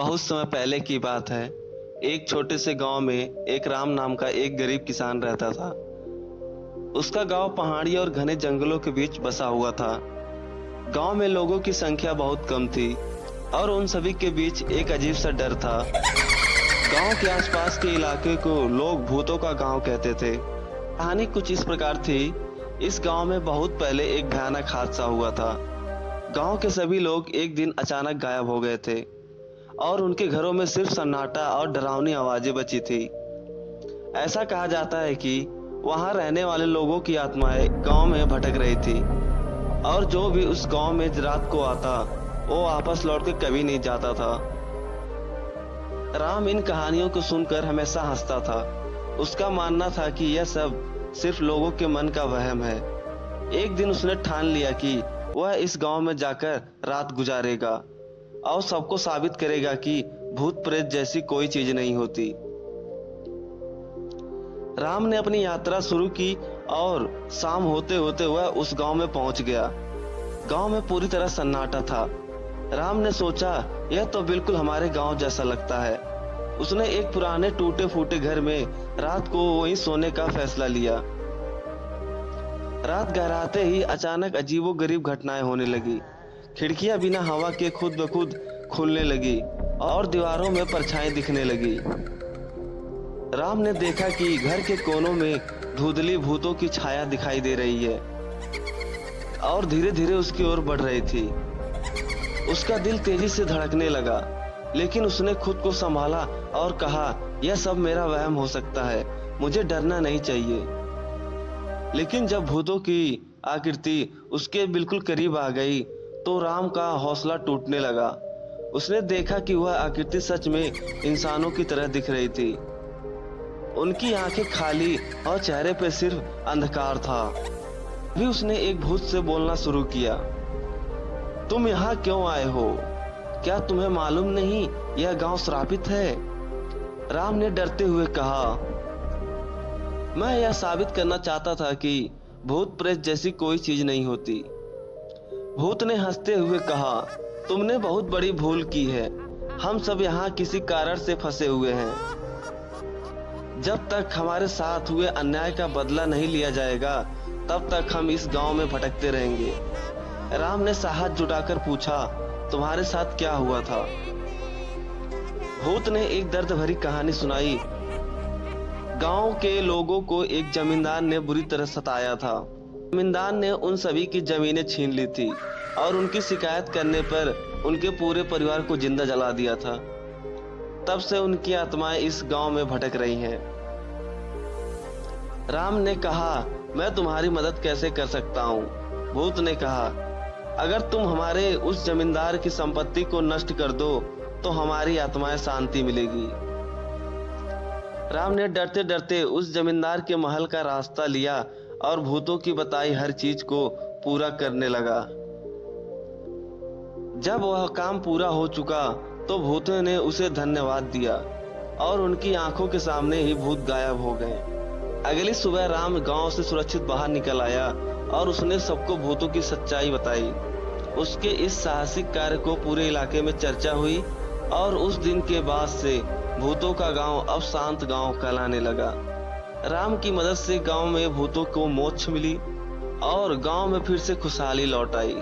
बहुत समय पहले की बात है। एक छोटे से गांव में एक राम नाम का एक गरीब किसान रहता था। उसका गांव पहाड़ी और घने जंगलों के बीच बसा हुआ था। गांव में लोगों की संख्या बहुत कम थी और उन सभी के बीच एक अजीब सा डर था। गांव के आसपास के इलाके को लोग भूतों का गांव कहते थे। कहानी कुछ इस प्रकार थी। इस गांव में बहुत पहले एक भयानक हादसा हुआ था। गांव के सभी लोग एक दिन अचानक गायब हो गए थे और उनके घरों में सिर्फ सन्नाटा और डरावनी आवाजें बची थी। ऐसा कहा जाता है कि वहां रहने वाले लोगों की आत्माएं गांव में भटक रही थी और जो भी उस गांव में रात को आता वो वापस लौट के कभी नहीं जाता था। राम इन कहानियों को सुनकर हमेशा हंसता था। उसका मानना था कि यह सब सिर्फ लोगों के मन का वहम है। एक दिन उसने ठान लिया कि वह इस गांव में जाकर रात गुजारेगा और सबको साबित करेगा कि भूत प्रेत जैसी कोई चीज नहीं होती। राम ने अपनी यात्रा शुरू की और शाम होते होते वह उस गांव में पहुंच गया। गांव में पूरी तरह सन्नाटा था। राम ने सोचा, यह तो बिल्कुल हमारे गांव जैसा लगता है। उसने एक पुराने टूटे फूटे घर में रात को वहीं सोने का फैसला लिया। रात गहराते ही अचानक अजीबोगरीब घटनाएं होने लगी। खिड़कियां बिना हवा के खुद ब खुद खुलने लगी और दीवारों में परछाएं दिखने लगी। राम ने देखा कि घर के कोनों में धुंधली भूतों की छाया दिखाई दे रही है और धीरे धीरे उसकी ओर बढ़ रही थी। उसका दिल तेजी से धड़कने लगा, लेकिन उसने खुद को संभाला और कहा, यह सब मेरा वहम हो सकता है, मुझे डरना नहीं चाहिए। लेकिन जब भूतों की आकृति उसके बिल्कुल करीब आ गई तो राम का हौसला टूटने लगा। उसने देखा कि वह आकृति सच में इंसानों की तरह दिख रही थी। उनकी आंखें खाली और चेहरे पे सिर्फ अंधकार था। भी उसने एक भूत से बोलना शुरू किया, तुम यहाँ क्यों आए हो? क्या तुम्हें मालूम नहीं यह गांव श्रापित है? राम ने डरते हुए कहा, मैं यह साबित करना चाहता था कि भूत प्रेत जैसी कोई चीज नहीं होती। भूत ने हंसते हुए कहा, तुमने बहुत बड़ी भूल की है। हम सब यहाँ किसी कारण से फंसे हुए हैं। जब तक हमारे साथ हुए अन्याय का बदला नहीं लिया जाएगा तब तक हम इस गांव में भटकते रहेंगे। राम ने साहस जुटाकर पूछा, तुम्हारे साथ क्या हुआ था? भूत ने एक दर्द भरी कहानी सुनाई। गांव के लोगों को एक जमींदार ने बुरी तरह सताया था। जमींदार ने उन सभी की जमीनें छीन ली थी और उनकी शिकायत करने पर उनके पूरे परिवार को जिंदा जला दिया था। तब से उनकी आत्माएं इस गांव में भटक रही हैं। राम ने कहा, मैं तुम्हारी मदद कैसे कर सकता हूँ? भूत ने कहा, अगर तुम हमारे उस जमींदार की संपत्ति को नष्ट कर दो तो हमारी आत्माएं शांति मिलेगी। राम ने डरते डरते उस जमींदार के महल का रास्ता लिया और भूतों की बताई हर चीज को पूरा करने लगा। जब वह काम पूरा हो चुका तो भूतों ने उसे धन्यवाद दिया और उनकी आंखों के सामने ही भूत गायब हो गए। अगली सुबह राम गांव से सुरक्षित बाहर निकल आया और उसने सबको भूतों की सच्चाई बताई। उसके इस साहसिक कार्य को पूरे इलाके में चर्चा हुई और उस दिन के बाद से भूतों का गांव अब शांत गांव कहलाने लगा। राम की मदद से गांव में भूतों को मोक्ष मिली और गांव में फिर से खुशहाली लौट आई।